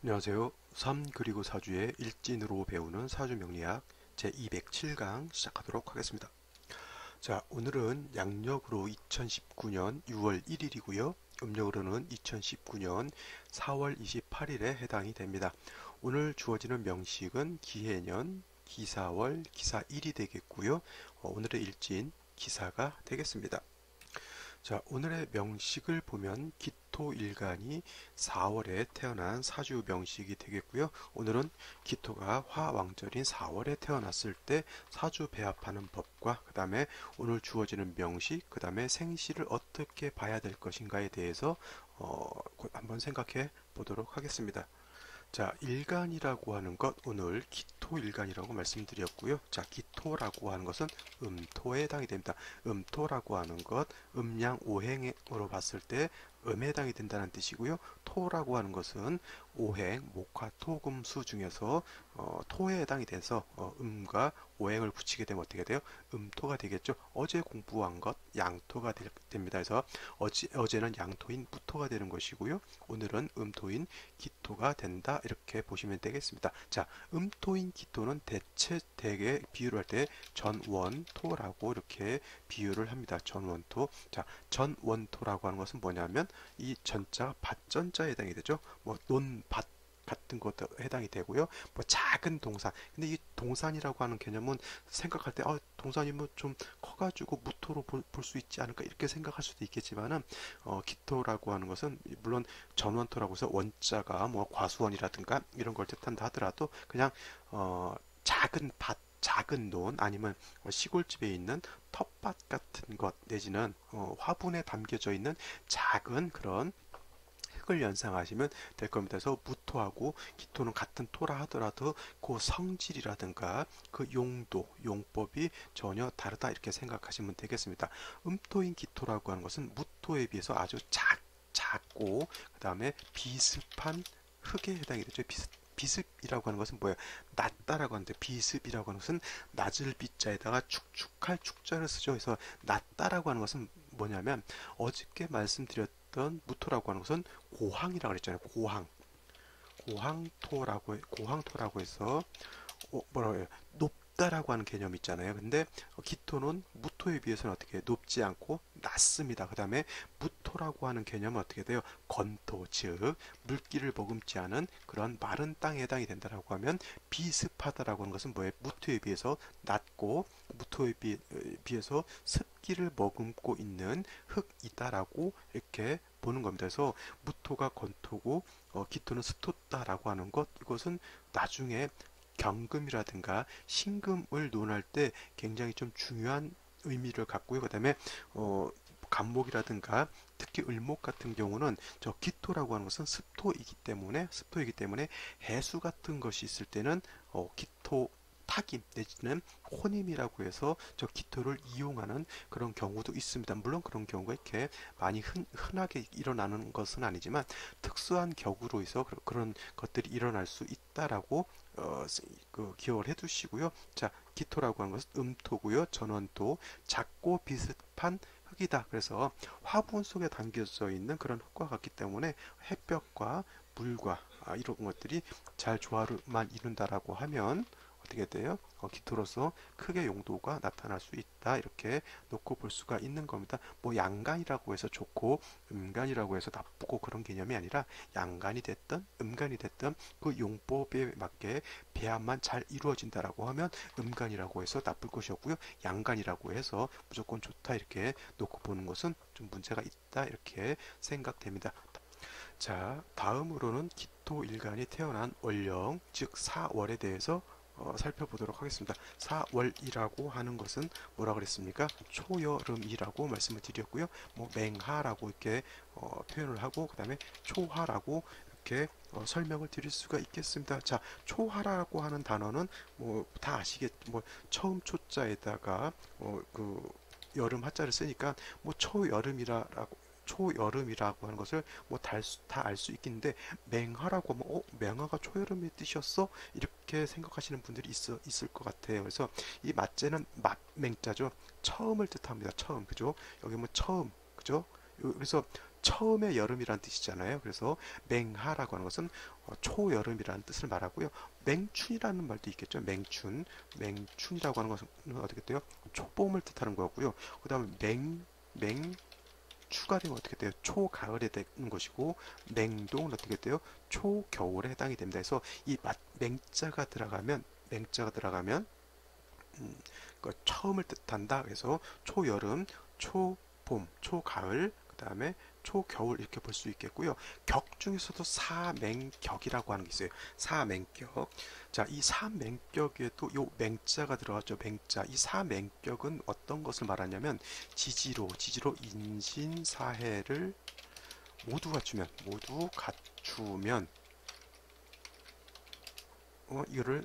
안녕하세요. 3 그리고 4주의 일진으로 배우는 사주 명리학 제207강 시작하도록 하겠습니다. 자, 오늘은 양력으로 2019년 6월 1일이고요. 음력으로는 2019년 4월 28일에 해당이 됩니다. 오늘 주어지는 명식은 기해년, 기사월, 기사일이 되겠고요. 오늘의 일진 기사가 되겠습니다. 자, 오늘의 명식을 보면 기토일간이 4월에 태어난 사주 명식이 되겠고요. 오늘은 기토가 화왕절인 4월에 태어났을 때 사주 배합하는 법과 그 다음에 오늘 주어지는 명식, 그 다음에 생시를 어떻게 봐야 될 것인가에 대해서 한번 생각해 보도록 하겠습니다. 자, 일간이라고 하는 것, 오늘 기토일간이라고 말씀드렸고요. 자, 기토라고 하는 것은 음토에 해당이 됩니다. 음토라고 하는 것, 음양 오행으로 봤을 때 음에 해당이 된다는 뜻이고요. 토라고 하는 것은 오행, 목화, 토, 금, 수 중에서 토에 해당이 돼서 음과 오행을 붙이게 되면 어떻게 돼요? 음토가 되겠죠. 어제 공부한 것, 양토가 됩니다. 그래서 어제는 양토인 무토가 되는 것이고요. 오늘은 음토인 기토가 된다. 이렇게 보시면 되겠습니다. 자, 음토인 기토는 대개 비유를 할 때 전원토라고 이렇게 비유를 합니다. 전원토. 자, 전원토라고 하는 것은 뭐냐면 이 전자가 밭전자에 해당이 되죠. 뭐 논밭 같은 것도 해당이 되고요. 뭐 작은 동산. 근데 이 동산이라고 하는 개념은 생각할 때 동산이 뭐 좀 커가지고 무토로 볼 수 있지 않을까 이렇게 생각할 수도 있겠지만은 기토라고 하는 것은 물론 전원토라고 해서 원자가 뭐 과수원이라든가 이런 걸 뜻한다 하더라도 그냥 작은 밭 작은 논 아니면 시골집에 있는 텃밭 같은 것 내지는 화분에 담겨져 있는 작은 그런 흙을 연상하시면 될 겁니다. 그래서 무토하고 기토는 같은 토라 하더라도 그 성질이라든가 그 용도, 용법이 전혀 다르다 이렇게 생각하시면 되겠습니다. 음토인 기토라고 하는 것은 무토에 비해서 아주 작고 그 다음에 비습한 흙에 해당이 되죠. 비습이라고 하는 것은 뭐예요? 낮다라고 하는데 비습이라고 하는 것은 낮을 비자에다가 축축할 축자를 쓰죠. 그래서 낮다라고 하는 것은 뭐냐면 어저께 말씀드렸던 무토라고 하는 것은 고항이라고 그랬잖아요. 고항토라고 해서 뭐라고 해요? 높다라고 하는 개념이 있잖아요. 근데 기토는 무토에 비해서는 어떻게 높지 않고 낮습니다. 그 다음에 무토라고 하는 개념은 어떻게 돼요? 건토, 즉 물기를 머금지 않은 그런 마른 땅에 해당이 된다라고 하면 비습하다라고 하는 것은 뭐예요? 무토에 비해서 낮고 무토에 비해서 습기를 머금고 있는 흙이다라고 이렇게 보는 겁니다. 그래서 무토가 건토고 기토는 습토다라고 하는 것 이것은 나중에 경금이라든가 신금을 논할 때 굉장히 좀 중요한 의미를 갖고요. 그다음에 간목이라든가 특히 을목 같은 경우는 저 기토라고 하는 것은 습토이기 때문에 해수 같은 것이 있을 때는 기토 타김 내지는 혼임이라고 해서 저 기토를 이용하는 그런 경우도 있습니다. 물론 그런 경우가 이렇게 많이 흔하게 일어나는 것은 아니지만 특수한 격으로 해서 그런 것들이 일어날 수 있다라고 기억을 해두시고요. 자, 기토라고 하는 것은 음토고요. 전원토, 작고 비슷한 흙이다. 그래서 화분 속에 담겨져 있는 그런 흙과 같기 때문에 햇볕과 물과 이런 것들이 잘 조화를만 이룬다라고 하면 어떻게 돼요? 기토로서 크게 용도가 나타날 수 있다. 이렇게 놓고 볼 수가 있는 겁니다. 뭐 양간이라고 해서 좋고 음간이라고 해서 나쁘고 그런 개념이 아니라 양간이 됐든 음간이 됐든 그 용법에 맞게 배합만 잘 이루어진다라고 하면 음간이라고 해서 나쁠 것이었고요. 양간이라고 해서 무조건 좋다 이렇게 놓고 보는 것은 좀 문제가 있다 이렇게 생각됩니다. 자, 다음으로는 기토일간이 태어난 월령, 즉 4월에 대해서 살펴보도록 하겠습니다. 4월이라고 하는 것은 뭐라 그랬습니까? 초여름이라고 말씀을 드렸고요. 뭐 맹하라고 이렇게 표현을 하고 그 다음에 초하라고 이렇게 설명을 드릴 수가 있겠습니다. 자, 초하라고 하는 단어는 뭐 다 아시겠, 뭐 처음 초자에다가 그 여름 하자를 쓰니까 뭐 초여름이라고 하는 것을 뭐 다 알 수 있겠는데 맹하라고 하면 맹하가 초여름의 뜻이었어? 이렇게 생각하시는 분들이 있을 것 같아요. 그래서 이 맞제는 맹자죠. 처음을 뜻합니다. 처음 그죠? 여기 뭐 처음 그죠? 그래서 처음에 여름이라는 뜻이잖아요. 그래서 맹하라고 하는 것은 초여름이라는 뜻을 말하고요. 맹춘이라는 말도 있겠죠. 맹춘이라고 하는 것은 어떻게 돼요? 초봄을 뜻하는 거고요. 그 다음에 맹추가 되면 어떻게 돼요? 초가을에 되는 것이고, 맹동은 어떻게 돼요? 초겨울에 해당이 됩니다. 그래서 이 맹자가 들어가면 그 처음을 뜻한다. 그래서 초여름, 초봄, 초가을, 그 다음에 초겨울 이렇게 볼 수 있겠고요. 격 중에서도 사맹격이라고 하는 게 있어요. 사맹격. 자, 이 사맹격에도 요 맹자가 들어갔죠. 맹자. 이 사맹격은 어떤 것을 말하냐면 지지로 인신사해를 모두 갖추면 이를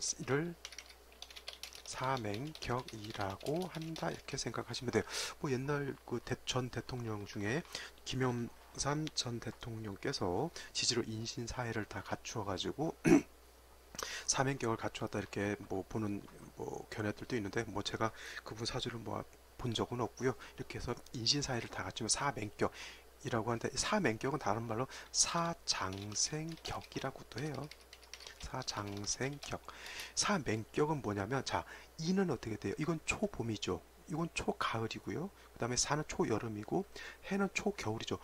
사맹격이라고 한다 이렇게 생각하시면 돼요. 뭐 옛날 그 전 대통령 중에 김영삼 전 대통령께서 지지로 인신사회를 다 갖추어 가지고 사맹격을 갖추었다 이렇게 뭐 보는 뭐 견해들도 있는데 뭐 제가 그분 사주를 뭐 본 적은 없고요. 이렇게 해서 인신사회를 다 갖추면 사맹격이라고 하는데 사맹격은 다른 말로 사장생격이라고도 해요. 사장생격. 사맹격은 뭐냐면 자, 이는 어떻게 돼요? 이건 초봄이죠. 이건 초가을이고요. 그 다음에 사는 초여름이고 해는 초겨울이죠.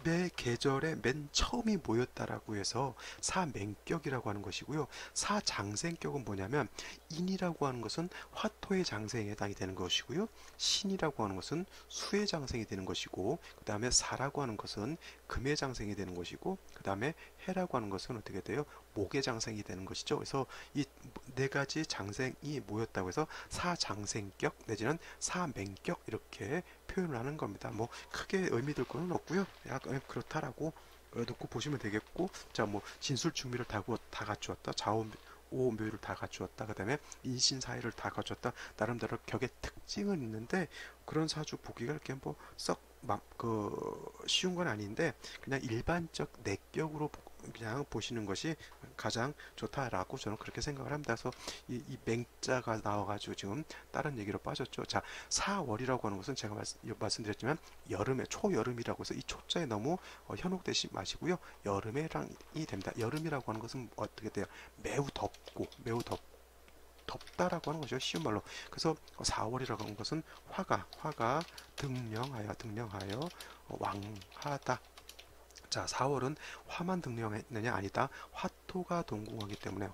매 계절에 맨 처음이 모였다라고 해서 사맹격이라고 하는 것이고요. 사장생격은 뭐냐면 인이라고 하는 것은 화토의 장생에 해당이 되는 것이고요. 신이라고 하는 것은 수의 장생이 되는 것이고 그 다음에 사라고 하는 것은 금의 장생이 되는 것이고 그 다음에 해라고 하는 것은 어떻게 돼요? 목의 장생이 되는 것이죠. 그래서 이 네 가지 장생이 모였다고 해서 사장생격 내지는 사맹격 이렇게 표현을 하는 겁니다. 뭐 크게 의미 들 거는 없고요. 약간 그렇다라고 놓고 보시면 되겠고, 자 뭐 진술충미를 다 갖추었다. 오묘를 다 갖추었다. 그 다음에 인신사회를 다 갖추었다. 나름대로 격의 특징은 있는데 그런 사주 보기가 이렇게 뭐 썩 쉬운 건 아닌데 그냥 일반적 내격으로 그냥 보시는 것이 가장 좋다라고 저는 그렇게 생각을 합니다. 그래서 이 맹자가 나와가지고 지금 다른 얘기로 빠졌죠. 자, 4월이라고 하는 것은 제가 말씀드렸지만 초여름이라고 해서 이 초자에 너무 현혹되지 마시고요. 여름에 해당이 됩니다. 여름이라고 하는 것은 어떻게 돼요? 매우 덥다라고 하는 것이죠. 쉬운 말로. 그래서 4월이라고 하는 것은 화가 등령하여 왕하다. 자, 4월은 화만 등령했느냐 아니다. 화토가 동궁하기 때문에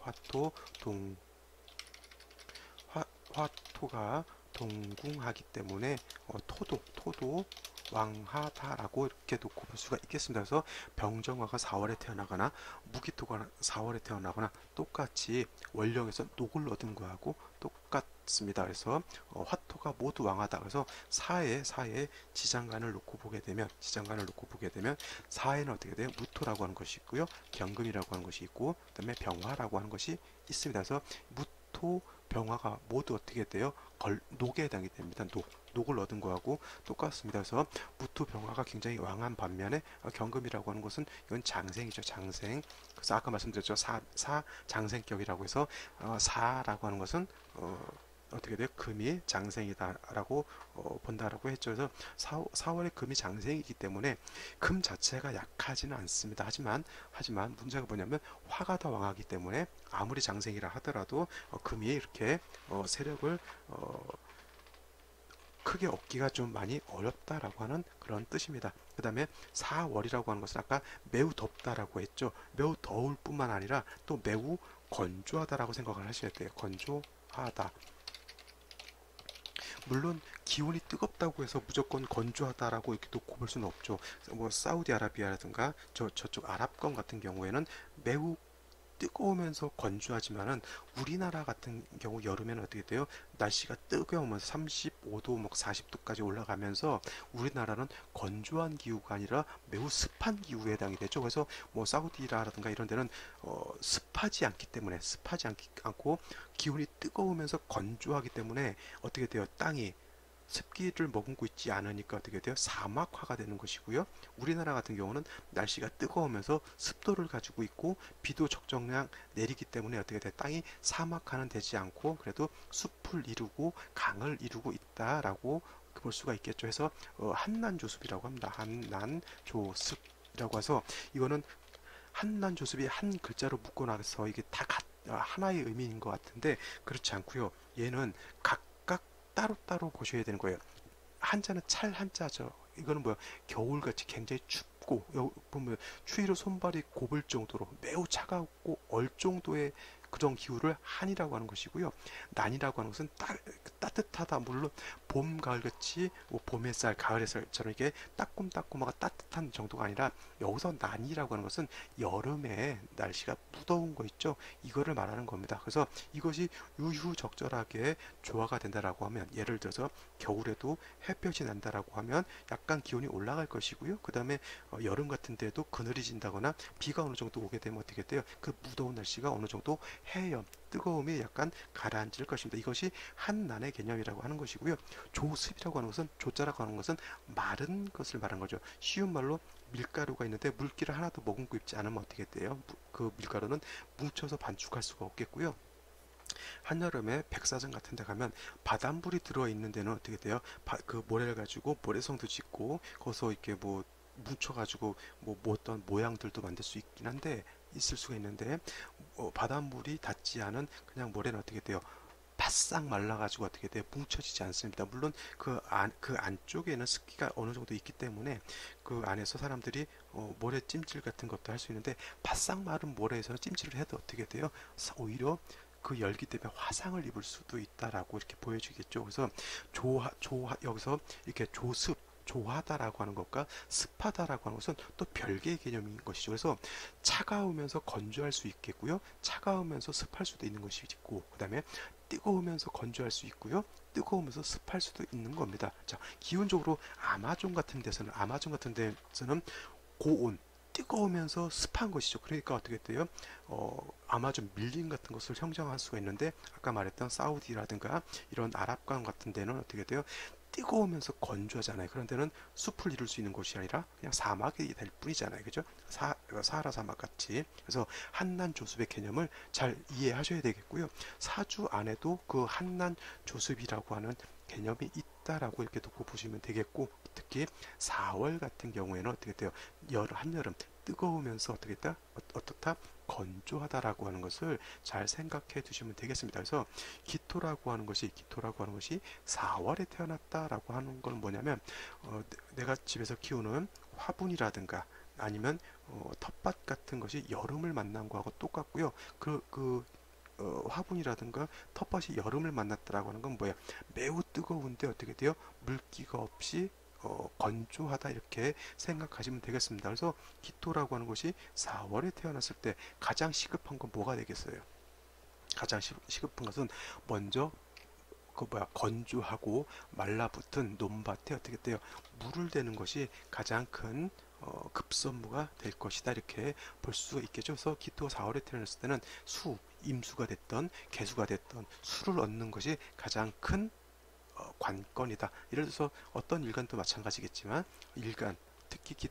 화토가 동궁하기 때문에 토도 왕하다라고 이렇게 놓고 볼 수가 있겠습니다. 그래서 병정화가 4월에 태어나거나 무기토가 4월에 태어나거나 똑같이 원령에서 녹을 얻은 거하고 똑같습니다. 그래서 화토가 모두 왕하다. 그래서 사에 지장간을 놓고 보게 되면 사에는 어떻게 돼요? 무토라고 하는 것이 있고요. 경금이라고 하는 것이 있고 그다음에 병화라고 하는 것이 있습니다. 그래서 무토 병화가 모두 어떻게 돼요? 녹에 해당이 됩니다. 녹을 얻은 거하고 똑같습니다. 그래서 무토 병화가 굉장히 왕한 반면에 경금이라고 하는 것은 이건 장생이죠. 장생. 그래서 아까 말씀드렸죠. 장생격이라고 해서 사라고 하는 것은 어떻게 돼요? 금이 장생이다라고 본다라고 했죠. 그래서 4월에 금이 장생이기 때문에 금 자체가 약하지는 않습니다. 하지만 문제가 뭐냐면 화가 더 왕하기 때문에 아무리 장생이라 하더라도 금이 이렇게 세력을 크게 얻기가 좀 많이 어렵다라고 하는 그런 뜻입니다. 그 다음에 4월이라고 하는 것은 아까 매우 덥다라고 했죠. 매우 더울 뿐만 아니라 또 매우 건조하다라고 생각을 하셔야 돼요. 건조하다. 물론 기온이 뜨겁다고 해서 무조건 건조하다라고 이렇게 놓고 볼 수는 없죠. 뭐 사우디아라비아라든가 저쪽 아랍권 같은 경우에는 매우 뜨거우면서 건조하지만은 우리나라 같은 경우 여름에는 어떻게 돼요? 날씨가 뜨거우면서 35도, 뭐 40도까지 올라가면서 우리나라는 건조한 기후가 아니라 매우 습한 기후에 해당이 되죠. 그래서 뭐 사우디라든가 이런 데는 습하지 않고 기온이 뜨거우면서 건조하기 때문에 어떻게 돼요? 땅이 습기를 머금고 있지 않으니까 어떻게 돼요? 사막화가 되는 것이고요. 우리나라 같은 경우는 날씨가 뜨거우면서 습도를 가지고 있고 비도 적정량 내리기 때문에 어떻게 돼요? 땅이 사막화는 되지 않고 그래도 숲을 이루고 강을 이루고 있다라고 볼 수가 있겠죠. 해서 한난조습이라고 합니다. 한난조습이라고 해서 이거는 한난조습이 한 글자로 묶어놔서 이게 다 하나의 의미인 것 같은데 그렇지 않고요. 얘는 각각 따로따로 보셔야 되는 거예요. 한자는 찰 한자죠. 이거는 뭐야? 겨울같이 굉장히 춥고 여기 보면 추위로 손발이 곱을 정도로 매우 차갑고 얼 정도의 그런 기후를 한이라고 하는 것이고요. 난이라고 하는 것은 따뜻하다. 물론 봄, 가을 같이 뭐 봄 햇살, 가을 햇살처럼 이게 따끔따끔하고 따뜻한 정도가 아니라 여기서 난이라고 하는 것은 여름에 날씨가 무더운 거 있죠. 이거를 말하는 겁니다. 그래서 이것이 유유적절하게 조화가 된다라고 하면 예를 들어서 겨울에도 햇볕이 난다라고 하면 약간 기온이 올라갈 것이고요. 그 다음에 여름 같은 데도 그늘이 진다거나 비가 어느 정도 오게 되면 어떻게 돼요? 그 무더운 날씨가 어느 정도 해염, 뜨거움이 약간 가라앉을 것입니다. 이것이 한난의 개념이라고 하는 것이고요. 조습이라고 하는 것은 조자라고 하는 것은 마른 것을 말하는 거죠. 쉬운 말로 밀가루가 있는데 물기를 하나도 머금고 입지 않으면 어떻게 돼요? 그 밀가루는 뭉쳐서 반죽할 수가 없겠고요. 한여름에 백사장 같은 데 가면 바닷물이 들어있는 데는 어떻게 돼요? 그 모래를 가지고 모래성도 짓고 거기서 이렇게 뭐 뭉쳐가지고 뭐 어떤 모양들도 만들 수 있긴 한데 있을 수가 있는데 바닷물이 닿지 않은 그냥 모래는 어떻게 돼요? 바싹 말라가지고 어떻게 돼요? 뭉쳐지지 않습니다. 물론 그 안쪽에는 습기가 어느 정도 있기 때문에 그 안에서 사람들이 모래 찜질 같은 것도 할 수 있는데 바싹 마른 모래에서는 찜질을 해도 어떻게 돼요? 오히려 그 열기 때문에 화상을 입을 수도 있다라고 이렇게 보여주겠죠. 그래서 여기서 이렇게 조하다라고 하는 것과 습하다라고 하는 것은 또 별개의 개념인 것이죠. 그래서 차가우면서 건조할 수 있겠고요. 차가우면서 습할 수도 있는 것이 있고, 그 다음에 뜨거우면서 건조할 수 있고요. 뜨거우면서 습할 수도 있는 겁니다. 자, 기본적으로 아마존 같은 데서는 고온, 뜨거우면서 습한 것이죠. 그러니까 어떻게 돼요? 아마존 밀림 같은 것을 형성할 수가 있는데 아까 말했던 사우디라든가 이런 아랍강 같은 데는 어떻게 돼요? 뜨거우면서 건조하잖아요. 그런 데는 숲을 이룰 수 있는 곳이 아니라 그냥 사막이 될 뿐이잖아요. 그죠? 사하라 사막 같이. 그래서 한난 조습의 개념을 잘 이해하셔야 되겠고요. 사주 안에도 그 한난 조습이라고 하는 개념이 있다라고 이렇게 놓고 보시면 되겠고, 특히 4월 같은 경우에는 어떻게 돼요? 한여름 뜨거우면서 어떻게 됐다? 어떻다? 건조하다라고 하는 것을 잘 생각해 두시면 되겠습니다. 그래서 기토라고 하는 것이 4월에 태어났다라고 하는 건 뭐냐면 내가 집에서 키우는 화분이라든가 아니면 텃밭 같은 것이 여름을 만난 거하고 똑같고요. 화분이라든가 텃밭이 여름을 만났다라고 하는 건 뭐야? 매우 뜨거운데 어떻게 돼요? 물기가 없이 건조하다 이렇게 생각하시면 되겠습니다. 그래서 기토라고 하는 것이 4월에 태어났을 때 가장 시급한 건 뭐가 되겠어요? 가장 시급한 것은 먼저 건조하고 말라붙은 논밭에 어떻게 돼요? 물을 대는 것이 가장 큰 급선무가 될 것이다 이렇게 볼 수 있겠죠. 그래서 기토 4월에 태어났을 때는 임수가 됐던 개수가 됐던 수를 얻는 것이 가장 큰 관건이다. 예를 들어서 어떤 일간도 마찬가지겠지만 일간 특히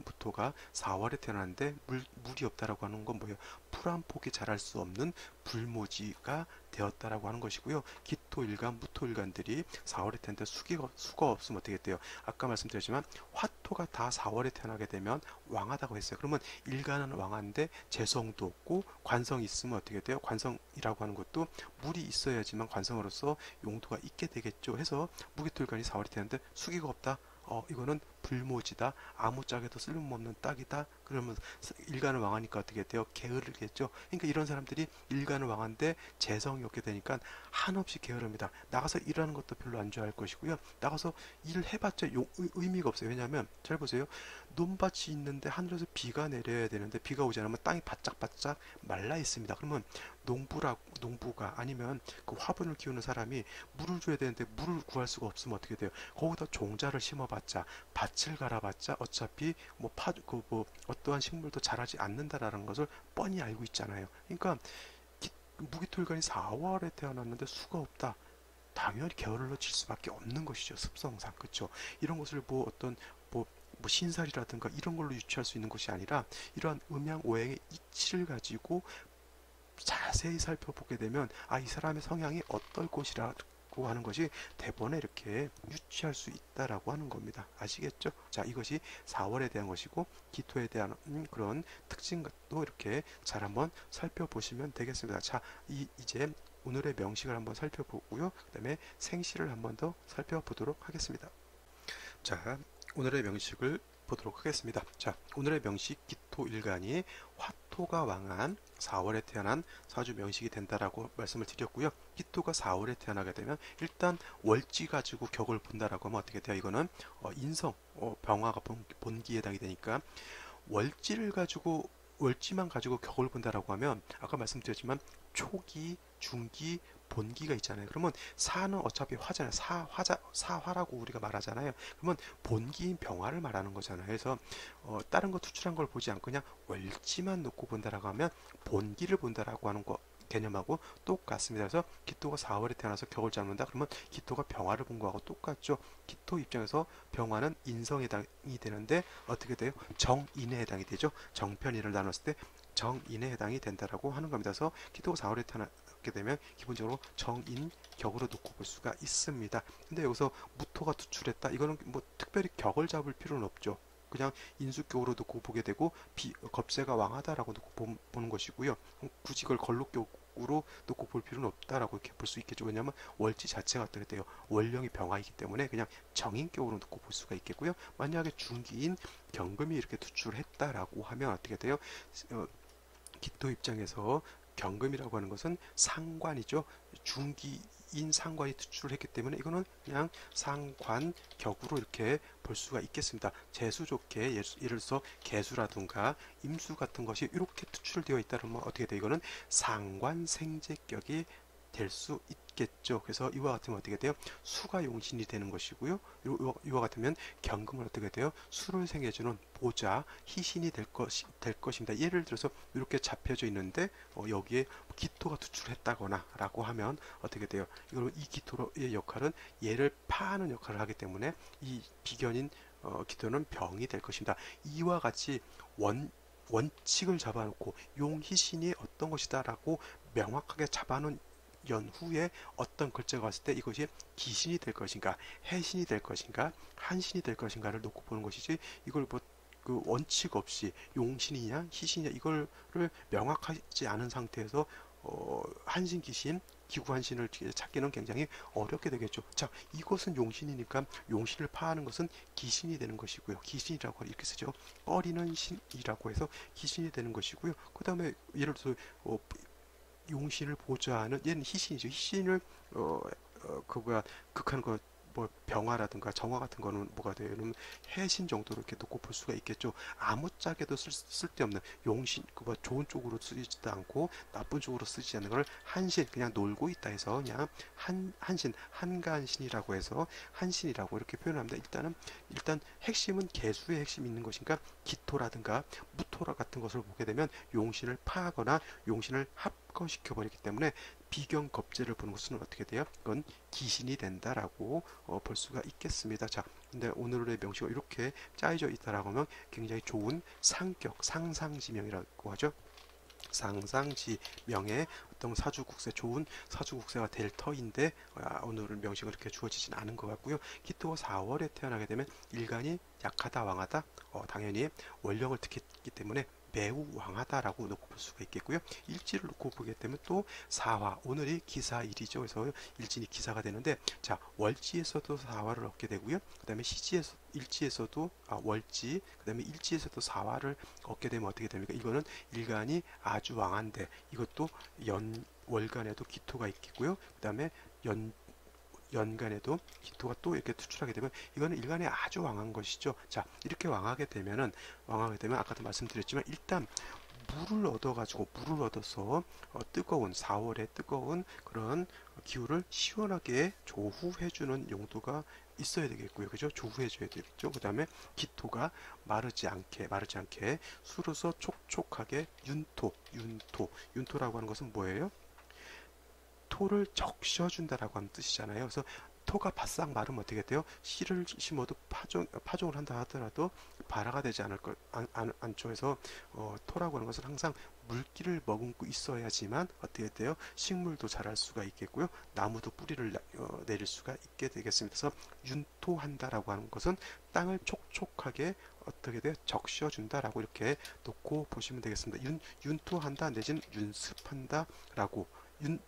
무토가 4월에 태어났는데 물이 없다라고 하는 건 뭐예요? 풀 한 폭이 자랄 수 없는 불모지가 되었다라고 하는 것이고요. 기토일간, 무토일간들이 4월에 태어났는데 수가 없으면 어떻게 돼요? 아까 말씀드렸지만 화토가 다 4월에 태어나게 되면 왕하다고 했어요. 그러면 일간은 왕한데 재성도 없고 관성이 있으면 어떻게 돼요? 관성이라고 하는 것도 물이 있어야지만 관성으로서 용도가 있게 되겠죠. 해서 무기토일간이 4월에 태어났는데 수기가 없다. 이거는 불모지다. 아무짝에도 쓸모없는 딱이다. 그러면 일간을 왕하니까 어떻게 돼요? 게으르겠죠. 그러니까 이런 사람들이 일간을 왕한데 재성이 없게 되니까 한없이 게으릅니다. 나가서 일하는 것도 별로 안 좋아할 것이고요. 나가서 일을 해봤자 의미가 없어요. 왜냐하면 잘 보세요. 논밭이 있는데 하늘에서 비가 내려야 되는데 비가 오지 않으면 땅이 바짝바짝 말라 있습니다. 그러면 농부가 아니면 그 화분을 키우는 사람이 물을 줘야 되는데 물을 구할 수가 없으면 어떻게 돼요? 거기다 종자를 심어봤자 밭을 갈아봤자 어차피 어떠한 식물도 자라지 않는다라는 것을 뻔히 알고 있잖아요. 그러니까 무기토일간이 4월에 태어났는데 수가 없다. 당연히 게을러 질 수밖에 없는 것이죠. 습성상. 그렇죠? 이런 것을 신살이라든가 이런 걸로 유추할 수 있는 것이 아니라 이러한 음양 오행의 이치를 가지고 자세히 살펴보게 되면 이 사람의 성향이 어떨 것이라 있고 하는 것이 대번에 이렇게 유치할 수 있다라고 하는 겁니다. 아시겠죠? 자, 이것이 4월에 대한 것이고 기토에 대한 그런 특징도 이렇게 잘 한번 살펴보시면 되겠습니다. 자, 이제 오늘의 명식을 한번 살펴보고요. 그 다음에 생시를 한번 더 살펴보도록 하겠습니다. 자, 오늘의 명식을 보도록 하겠습니다. 자, 오늘의 명식 기토일간이 화토가 왕한 4월에 태어난 사주 명식이 된다라고 말씀을 드렸고요. 기토가 4월에 태어나게 되면 일단 월지 가지고 격을 본다라고 하면 어떻게 돼요? 이거는 인성, 병화가 본기에 해당이 되니까 월지만 가지고 격을 본다라고 하면 아까 말씀드렸지만 초기, 중기, 본기가 있잖아요. 그러면 사는 어차피 화잖아요. 사화라고 우리가 말하잖아요. 그러면 본기인 병화를 말하는 거잖아요. 그래서 다른 거 투출한 걸 보지 않고 그냥 월지만 놓고 본다라고 하면 본기를 본다라고 하는 거 개념하고 똑같습니다. 그래서 기토가 4월에 태어나서 격을 잡는다. 그러면 기토가 병화를 본 거하고 똑같죠. 기토 입장에서 병화는 인성에 해당이 되는데 어떻게 돼요? 정인에 해당이 되죠. 정편인을 나눴을 때 정인에 해당이 된다라고 하는 겁니다. 그래서 기토가 4월에 태어나게 되면 기본적으로 정인 격으로 놓고 볼 수가 있습니다. 근데 여기서 무토가 투출했다. 이거는 뭐 특별히 격을 잡을 필요는 없죠. 그냥 인수격으로 놓고 보게 되고 겁재가 왕하다라고 놓고 보는 것이고요. 굳이 그걸 걸록격으로 놓고 볼 필요는 없다라고 이렇게 볼 수 있겠죠. 왜냐하면 월지 자체가 어떻게 돼요? 원령이 병화이기 때문에 그냥 정인격으로 놓고 볼 수가 있겠고요. 만약에 중기인 경금이 이렇게 투출했다라고 하면 어떻게 돼요? 기토 입장에서 경금이라고 하는 것은 상관이죠. 중기인 상관이 투출을 했기 때문에 이거는 그냥 상관격으로 이렇게 볼 수가 있겠습니다. 재수 좋게 예를 들어서 개수라든가 임수 같은 것이 이렇게 투출되어 있다 그러면 어떻게 돼요? 이거는 상관생재격이 될 수 있겠죠. 그래서 이와 같으면 어떻게 돼요? 수가 용신이 되는 것이고요. 이와 같으면 경금은 어떻게 돼요? 수를 생해주는 보자, 희신이 될 것입니다. 예를 들어서 이렇게 잡혀져 있는데 여기에 기토가 투출했다거나 라고 하면 어떻게 돼요? 이 기토의 역할은 얘를 파하는 역할을 하기 때문에 이 비견인 기토는 병이 될 것입니다. 이와 같이 원칙을 잡아놓고 용희신이 어떤 것이다 라고 명확하게 잡아놓은 연후에 어떤 글자가 왔을 때 이것이 기신이 될 것인가 해신이 될 것인가 한신이 될 것인가를 놓고 보는 것이지 이걸 뭐 그 원칙 없이 용신이냐 희신이냐 이거를 명확하지 않은 상태에서 한신 기신 기구 한신을 찾기는 굉장히 어렵게 되겠죠. 자, 이것은 용신이니까 용신을 파하는 것은 기신이 되는 것이고요. 기신이라고 이렇게 쓰죠. 꺼리는 신이라고 해서 기신이 되는 것이고요. 그 다음에 예를 들어서 용신을 보좌하는 얘는 희신이죠. 희신을 극한 거 뭐 병화라든가 정화 같은 거는 뭐가 돼요? 해신 정도로 이렇게 놓고 볼 수가 있겠죠. 아무짝에도 쓸데없는 용신 그뭐 좋은 쪽으로 쓰지도 않고 나쁜 쪽으로 쓰지 않는 걸 한신 그냥 놀고 있다 해서 그냥 한신 한간신이라고 해서 한신이라고 이렇게 표현합니다. 일단 핵심은 개수의 핵심이 있는 것인가 기토라든가 무토라 같은 것을 보게 되면 용신을 파하거나 용신을 합거시켜 버리기 때문에 비경겁제를 보는 것은 어떻게 돼요? 그건 기신이 된다라고 볼 수가 있겠습니다. 자, 근데 오늘의 명시가 이렇게 짜여져 있다라고 하면 굉장히 좋은 상격, 상상지명이라고 하죠. 상상지명의 어떤 사주국세 좋은 사주국세가 될 터인데 오늘은 명시가 그렇게 주어지진 않은 것 같고요. 기토가 4월에 태어나게 되면 일간이 약하다 왕하다 당연히 원령을 특했기 때문에 매우 왕하다라고 놓고 볼 수가 있겠고요. 일지를 놓고 보게 되면 또 사화 오늘이 기사일이죠. 그래서 일진이 기사가 되는데 자 월지에서도 사화를 얻게 되고요. 그 다음에 일지에서도 월지 그 다음에 일지에서도 사화를 얻게 되면 어떻게 됩니까? 이거는 일간이 아주 왕한데 이것도 월간에도 기토가 있겠고요. 그 다음에 연간에도 기토가 또 이렇게 투출하게 되면 이거는 일간에 아주 왕한 것이죠. 자, 이렇게 왕하게 되면 아까도 말씀드렸지만 일단 물을 얻어서 뜨거운 4월에 뜨거운 그런 기후를 시원하게 조후해주는 용도가 있어야 되겠고요. 그죠? 조후해줘야 되겠죠. 그 다음에 기토가 마르지 않게 수로서 촉촉하게 윤토라고 하는 것은 뭐예요? 토를 적셔준다라고 하는 뜻이잖아요. 그래서 토가 바싹 마르면 어떻게 돼요? 씨를 심어도 파종을 한다 하더라도 발화가 되지 않죠. 그래서 토라고 하는 것은 항상 물기를 머금고 있어야지만 어떻게 돼요? 식물도 자랄 수가 있겠고요. 나무도 뿌리를 내릴 수가 있게 되겠습니다. 그래서 윤토한다라고 하는 것은 땅을 촉촉하게 어떻게 돼요? 적셔준다라고 이렇게 놓고 보시면 되겠습니다. 윤토한다 내지는 윤습한다라고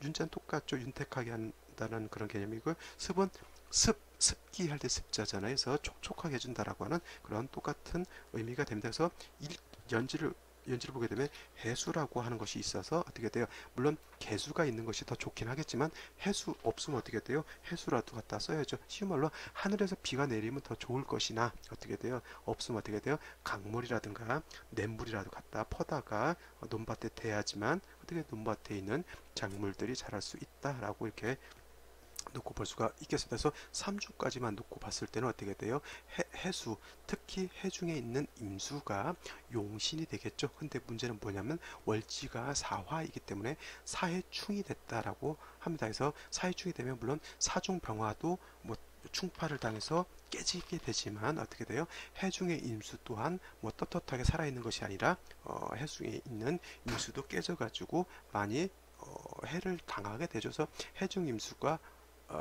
윤자는 똑같죠. 윤택하게 한다는 그런 개념이고 습은 습기 할 때 습자잖아요. 그래서 촉촉하게 해준다라고 하는 그런 똑같은 의미가 됩니다. 그래서 연지를 보게 되면 해수라고 하는 것이 있어서 어떻게 돼요? 물론 개수가 있는 것이 더 좋긴 하겠지만 해수 없으면 어떻게 돼요? 해수라도 갖다 써야죠. 쉬운 말로 하늘에서 비가 내리면 더 좋을 것이나 어떻게 돼요? 없으면 어떻게 돼요? 강물이라든가 냇물이라도 갖다 퍼다가 논밭에 대야지만 어떻게 논밭에 있는 작물들이 자랄 수 있다라고 이렇게 놓고 볼 수가 있겠습니다. 그래서 3주까지만 놓고 봤을 때는 어떻게 돼요? 해수, 특히 해중에 있는 임수가 용신이 되겠죠. 근데 문제는 뭐냐면 월지가 사화이기 때문에 사해충이 됐다라고 합니다. 그래서 사해충이 되면 물론 사중병화도 뭐 충파를 당해서 깨지게 되지만 어떻게 돼요? 해중의 임수 또한 뭐 떳떳하게 살아있는 것이 아니라 해중에 있는 임수도 깨져가지고 많이 해를 당하게 되죠. 그래서 해중 임수가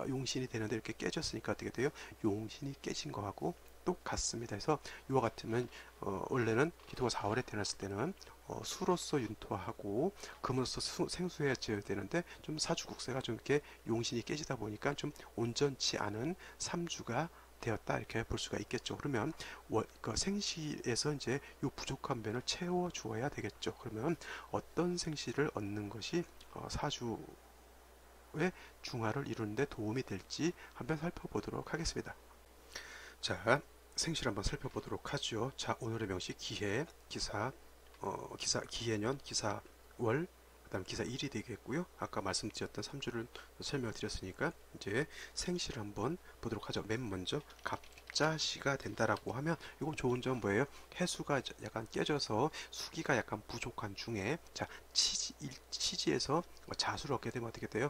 용신이 되는데 이렇게 깨졌으니까 어떻게 돼요? 용신이 깨진 거하고 똑같습니다. 그래서 이와 같으면 원래는 기토가 4월에 태어났을 때는 수로서 윤토하고 금으로서 생수해져야 되는데 좀 사주국세가 좀 이렇게 용신이 깨지다 보니까 좀 온전치 않은 3주가 되었다 이렇게 볼 수가 있겠죠. 그러면 그 생시에서 이제 이 부족한 면을 채워 주어야 되겠죠. 그러면 어떤 생시를 얻는 것이 사주 의 중화를 이루는데 도움이 될지 한번 살펴보도록 하겠습니다. 자, 생실 한번 살펴보도록 하죠. 자, 오늘의 명시 기해, 기해년, 기사월, 그다음 기사일이 되겠고요. 아까 말씀드렸던 3주를 설명을 드렸으니까 이제 생시를 한번 보도록 하죠. 맨 먼저 갑자시가 된다라고 하면 이건 좋은 점 뭐예요? 해수가 약간 깨져서 수기가 약간 부족한 중에 자 치지에서 자수를 얻게 되면 어떻게 돼요?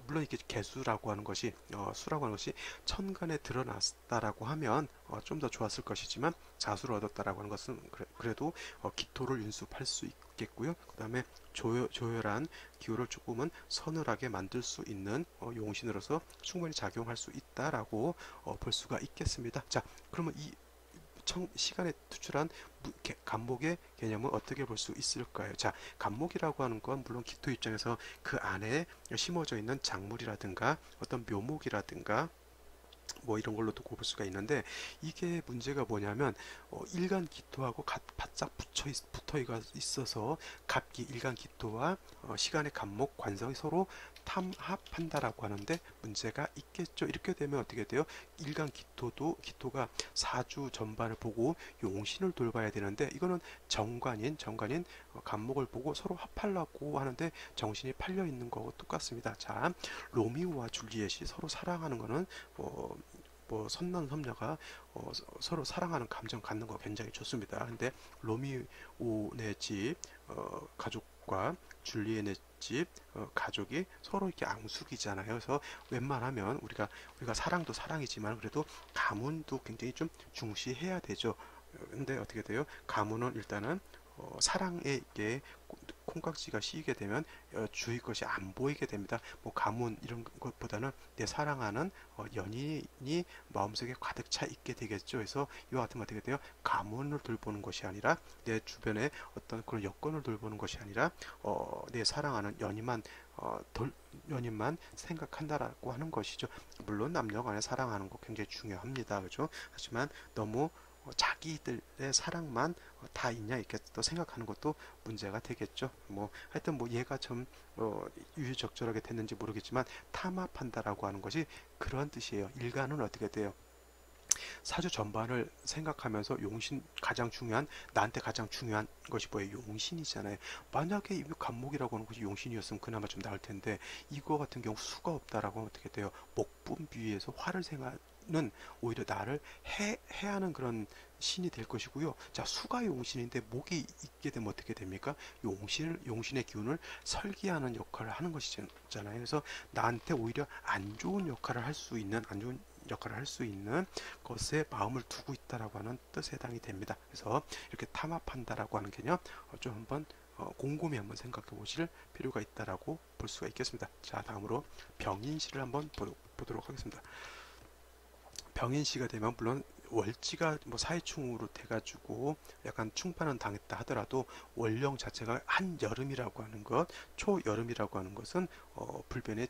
물론 이게 개수라고 하는 것이 수라고 하는 것이 천간에 드러났다라고 하면 좀 더 좋았을 것이지만 자수를 얻었다라고 하는 것은 그래도 기토를 윤습할 수 있겠고요. 그 다음에 조열한 기후를 조금은 서늘하게 만들 수 있는 용신으로서 충분히 작용할 수 있다라고 볼 수가 있겠습니다. 자, 그러면 이 시간에 투출한 간목의 개념은 어떻게 볼 수 있을까요? 자, 간목이라고 하는 건 물론 기토 입장에서 그 안에 심어져 있는 작물이라든가 어떤 묘목이라든가 뭐 이런 걸로 두고 볼 수가 있는데 이게 문제가 뭐냐면 일간 기토하고 바짝 붙어 있어서 갑기 일간 기토와 시간의 간목 관성이 서로 탐합한다라고 하는데 문제가 있겠죠. 이렇게 되면 어떻게 돼요? 일간 기토가 사주 전반을 보고 용신을 돌봐야 되는데 이거는 정관인 간목을 보고 서로 합하려고 하는데 정신이 팔려 있는 거고 똑같습니다. 자, 로미오와 줄리엣이 서로 사랑하는 거는 뭐 선남선녀가 서로 사랑하는 감정 갖는 거 굉장히 좋습니다. 근데 로미오네 집 가족과 줄리엣의 집 가족이 서로 이렇게 앙숙이잖아요. 그래서 웬만하면 우리가 사랑도 사랑이지만 그래도 가문도 굉장히 좀 중시해야 되죠. 근데 어떻게 돼요? 가문은 일단은 사랑에게 콩깍지가 씌이게 되면 주위 것이 안 보이게 됩니다. 뭐 가문 이런 것보다는 내 사랑하는 연인이 마음속에 가득 차 있게 되겠죠. 그래서 이와 같은 거 어떻게 돼요? 가문을 돌보는 것이 아니라 내 주변에 어떤 그런 여건을 돌보는 것이 아니라 내 사랑하는 연인만 생각한다라고 하는 것이죠. 물론 남녀간에 사랑하는 거 굉장히 중요합니다. 그죠? 하지만 너무 자기들의 사랑만 다 있냐 이렇게 또 생각하는 것도 문제가 되겠죠. 뭐 하여튼 뭐 얘가 좀 유유적절하게 됐는지 모르겠지만 탐합한다라고 하는 것이 그런 뜻이에요. 일간은 어떻게 돼요? 사주 전반을 생각하면서 나한테 가장 중요한 것이 뭐예요? 용신이잖아요. 만약에 이 간목이라고 하는 것이 용신이었으면 그나마 좀 나을 텐데 이거 같은 경우 수가 없다라고 하면 어떻게 돼요? 목분비에서 화를 생하는 오히려 나를 해하는 그런 신이 될 것이고요. 자, 수가 용신인데 목이 있게 되면 어떻게 됩니까? 용신의 기운을 설기하는 역할을 하는 것이잖아요. 그래서 나한테 오히려 안 좋은 역할을 할 수 있는 것에 마음을 두고 있다라고 하는 뜻에 해당이 됩니다. 그래서 이렇게 탐합한다라고 하는 개념 좀 한번 곰곰이 한번 생각해 보실 필요가 있다라고 볼 수가 있겠습니다. 자, 다음으로 병인시를 한번 보도록 하겠습니다. 병인시가 되면 물론 월지가 뭐 사회충으로 돼가지고 약간 충파는 당했다 하더라도 월령 자체가 한여름이라고 하는 것, 초여름이라고 하는 것은 불변의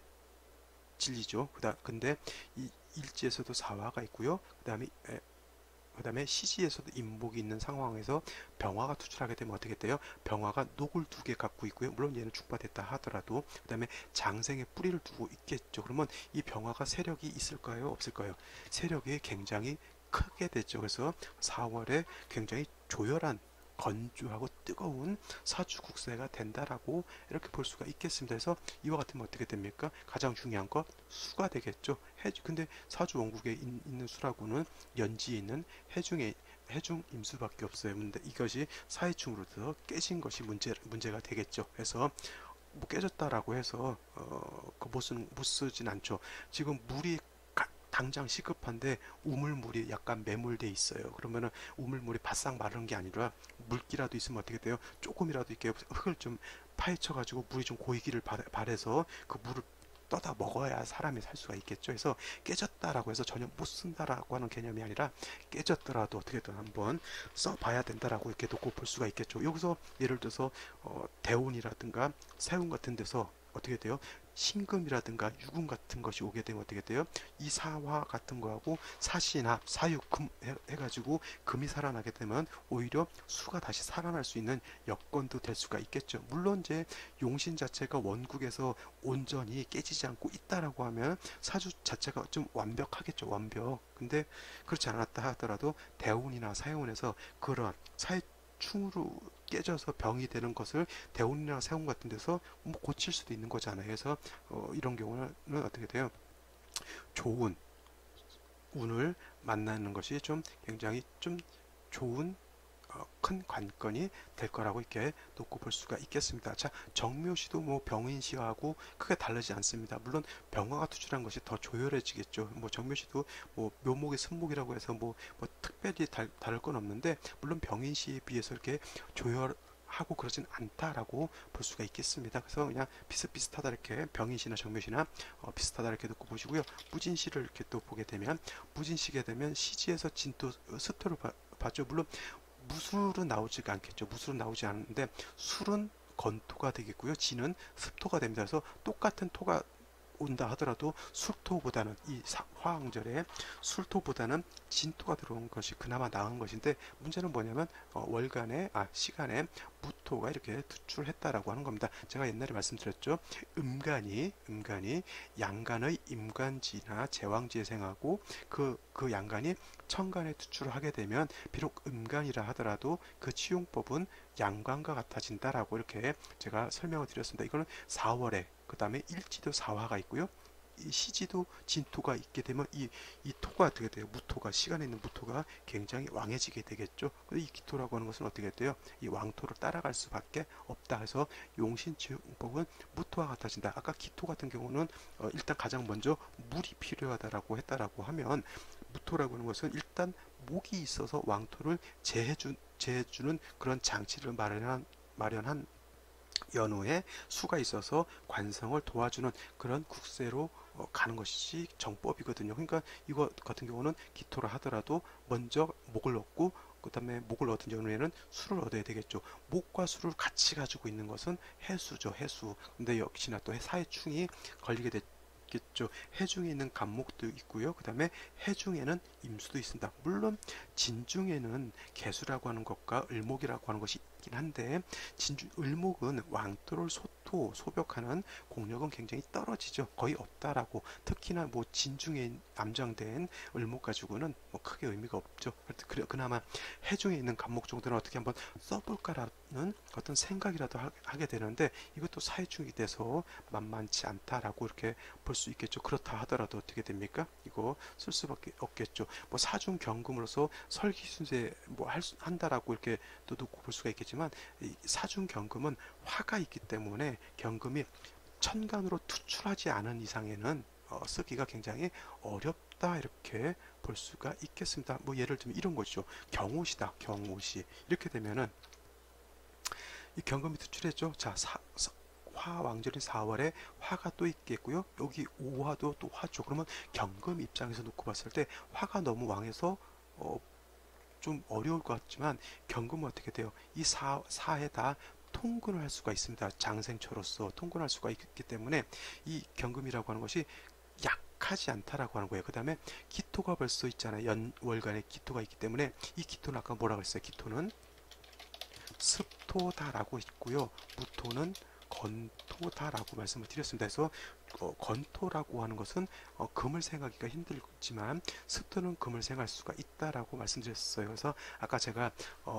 진리죠. 근데 이 일지에서도 사화가 있고요. 그다음에 시지에서도 임목이 있는 상황에서 병화가 투출하게 되면 어떻게 돼요? 병화가 녹을 두 개 갖고 있고요. 물론 얘는 축파됐다 하더라도 그다음에 장생의 뿌리를 두고 있겠죠. 그러면 이 병화가 세력이 있을까요? 없을까요? 세력이 굉장히 크게 되죠. 그래서 4월에 굉장히 조열한 건조하고 뜨거운 사주국세가 된다라고 이렇게 볼 수가 있겠습니다. 그래서 이와 같으면 어떻게 됩니까? 가장 중요한 거 수가 되겠죠. 근데 사주 원국에 있는 수라고는 연지에 있는 해중 임수밖에 없어요. 근데 이것이 사회충으로서 깨진 것이 문제가 되겠죠. 그래서 뭐 깨졌다라고 해서 못 쓰진 않죠. 지금 물이 당장 시급한데 우물물이 약간 매몰돼 있어요. 그러면은 우물물이 바싹 마른 게 아니라 물기라도 있으면 어떻게 돼요? 조금이라도 이렇게 흙을 좀 파헤쳐 가지고 물이 좀 고이기를 바래서 그 물을 떠다 먹어야 사람이 살 수가 있겠죠. 그래서 깨졌다라고 해서 전혀 못 쓴다라고 하는 개념이 아니라 깨졌더라도 어떻게든 한번 써봐야 된다라고 이렇게 놓고 볼 수가 있겠죠. 여기서 예를 들어서 대운이라든가 세운 같은 데서 어떻게 돼요? 신금이라든가 유금 같은 것이 오게 되면 어떻게 돼요? 이 사화 같은 거하고 사신합, 사유금 해가지고 금이 살아나게 되면 오히려 수가 다시 살아날 수 있는 여건도 될 수가 있겠죠. 물론 이제 용신 자체가 원국에서 온전히 깨지지 않고 있다라고 하면 사주 자체가 좀 완벽하겠죠. 완벽. 근데 그렇지 않았다 하더라도 대운이나 사용운에서 그런 사회충으로 깨져서 병이 되는 것을 대운이나 세운 같은 데서 뭐 고칠 수도 있는 거잖아요. 그래서 이런 경우는 어떻게 돼요? 좋은 운을 만나는 것이 좀 굉장히 좀 좋은 큰 관건이 될 거라고 이렇게 놓고 볼 수가 있겠습니다. 자, 정묘시도 뭐 병인시하고 크게 다르지 않습니다. 물론 병화가 투출한 것이 더 조열해지겠죠. 뭐 정묘시도 뭐 묘목의 승목이라고 해서 뭐 특별히 다를 건 없는데 물론 병인시에 비해서 이렇게 조열하고 그러진 않다라고 볼 수가 있겠습니다. 그래서 그냥 비슷비슷하다 이렇게 병인시나 정묘시나 비슷하다 이렇게 놓고 보시고요. 무진시를 이렇게 또 보게 되면 무진시게 되면 시지에서 진토 습토를 봤죠. 물론 무술은 나오지가 않겠죠. 무술은 나오지 않는데 술은 건토가 되겠고요. 진은 습토가 됩니다. 그래서 똑같은 토가 온다 하더라도 술토보다는 이 화왕절에 술토보다는 진토가 들어온 것이 그나마 나은 것인데 문제는 뭐냐면 시간에 무토가 이렇게 투출했다라고 하는 겁니다. 제가 옛날에 말씀드렸죠. 음간이 양간의 임간지나 제왕지에 생하고 그 양간이 천간에 투출을 하게 되면 비록 음간이라 하더라도 그 치용법은 양간과 같아진다라고 이렇게 제가 설명을 드렸습니다. 이거는 4월에 그 다음에 일지도 사화가 있고요. 이 시지도 진토가 있게 되면 이 토가 어떻게 돼요? 무토가 시간에 있는 무토가 굉장히 왕해지게 되겠죠. 근데 이 기토라고 하는 것은 어떻게 돼요? 이 왕토를 따라갈 수밖에 없다 해서 용신치용법은 무토와 같아진다. 아까 기토 같은 경우는 일단 가장 먼저 물이 필요하다라고 했다라고 하면 무토라고 하는 것은 일단 목이 있어서 왕토를 제해주는 그런 장치를 마련한 연후에 수가 있어서 관성을 도와주는 그런 국세로 가는 것이 정법이거든요. 그러니까 이거 같은 경우는 기토라 하더라도 먼저 목을 얻고 그 다음에 목을 얻은 연후에는 수를 얻어야 되겠죠. 목과 수를 같이 가지고 있는 것은 해수죠. 해수. 근데 역시나 또 사해충이 걸리게 됐겠죠. 해중에 있는 간목도 있고요. 그 다음에 해중에는 임수도 있습니다. 물론 진중에는 개수라고 하는 것과 을목이라고 하는 것이 있긴 한데 을목은 왕토를 소벽하는 공력은 굉장히 떨어지죠. 거의 없다라고. 특히나 뭐 진중에 암장된 을목 가지고는 뭐 크게 의미가 없죠. 그나마 해중에 있는 간목 정도는 어떻게 한번 써볼까라는 어떤 생각이라도 하게 되는데 이것도 사회충이 돼서 만만치 않다라고 이렇게 볼 수 있겠죠. 그렇다 하더라도 어떻게 됩니까? 이거 쓸 수밖에 없겠죠. 뭐 사중 경금으로서 설기순세 뭐 한다라고 이렇게 또 놓고 볼 수가 있겠지만 이 사중 경금은 화가 있기 때문에 경금이 천간으로 투출하지 않은 이상에는 쓰기가 굉장히 어렵다 이렇게 볼 수가 있겠습니다. 뭐 예를 들면 이런 거죠. 경옷이다. 경옷이 이렇게 되면은 이 경금이 투출했죠. 자, 화 왕절인 4월에 화가 또 있겠고요. 여기 오화도 또 화죠. 그러면 경금 입장에서 놓고 봤을 때 화가 너무 왕해서 어, 좀 어려울 것 같지만 경금은 어떻게 돼요? 이 사에 다 통근을 할 수가 있습니다. 장생처로서 통근할 수가 있기 때문에 이 경금이라고 하는 것이 약하지 않다라고 하는 거예요. 그 다음에 기토가 벌써 있잖아요. 연월간에 기토가 있기 때문에 이 기토는 아까 뭐라고 했어요? 기토는 습토다라고 있고요. 무토는 건토다라고 말씀을 드렸습니다. 그래서 건토라고 하는 것은 금을 생하기가 힘들지만 습토는 금을 생할 수가 있다라고 말씀드렸어요. 그래서 아까 제가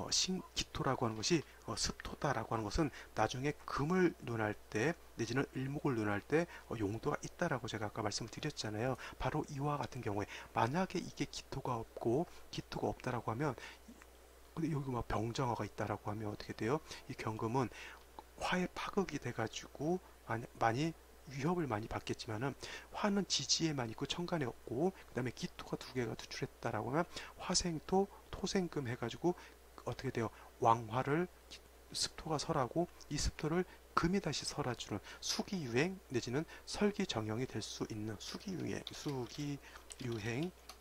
신기토라고 하는 것이 습토다라고 하는 것은 나중에 금을 논할 때 내지는 일목을 논할 때 용도가 있다라고 제가 아까 말씀을 드렸잖아요. 바로 이와 같은 경우에 만약에 이게 기토가 없고 기토가 없다라고 하면 근데 여기 막 병정화가 있다라고 하면 어떻게 돼요? 이 경금은 화에 파극이 돼가지고 많이 위협을 많이 받겠지만은 화는 지지에만 있고 천간에 없고 그다음에 기토가 두 개가 투출했다라고 하면 화생토 토생금 해가지고 어떻게 돼요? 왕화를 습토가 설하고 이 습토를 금이 다시 설해주는 수기유행 내지는 설기정형이 될 수 있는 수기유행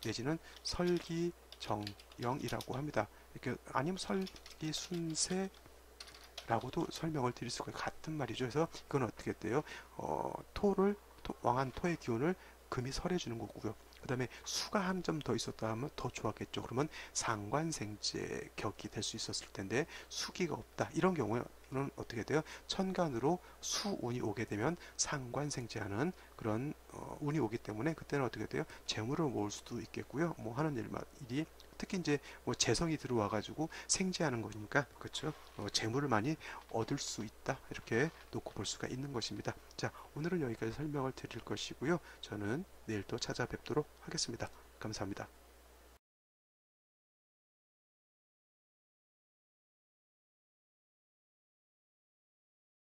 내지는 설기정형이라고 합니다. 이렇게 아니면 설기순세 라고도 설명을 드릴 수가 같은 말이죠. 그래서 그건 어떻게 돼요? 왕한 토의 기운을 금이 설해주는 거고요. 그 다음에 수가 한 점 더 있었다 하면 더 좋았겠죠. 그러면 상관생제 격이 될 수 있었을 텐데 수기가 없다. 이런 경우에는 어떻게 돼요? 천간으로 수운이 오게 되면 상관생제하는 그런 운이 오기 때문에 그때는 어떻게 돼요? 재물을 모을 수도 있겠고요. 뭐 하는 일이 특히 이제 뭐 재성이 들어와 가지고 생재하는 거니까 그렇죠. 재물을 많이 얻을 수 있다 이렇게 놓고 볼 수가 있는 것입니다. 자, 오늘은 여기까지 설명을 드릴 것이고요. 저는 내일 또 찾아뵙도록 하겠습니다. 감사합니다.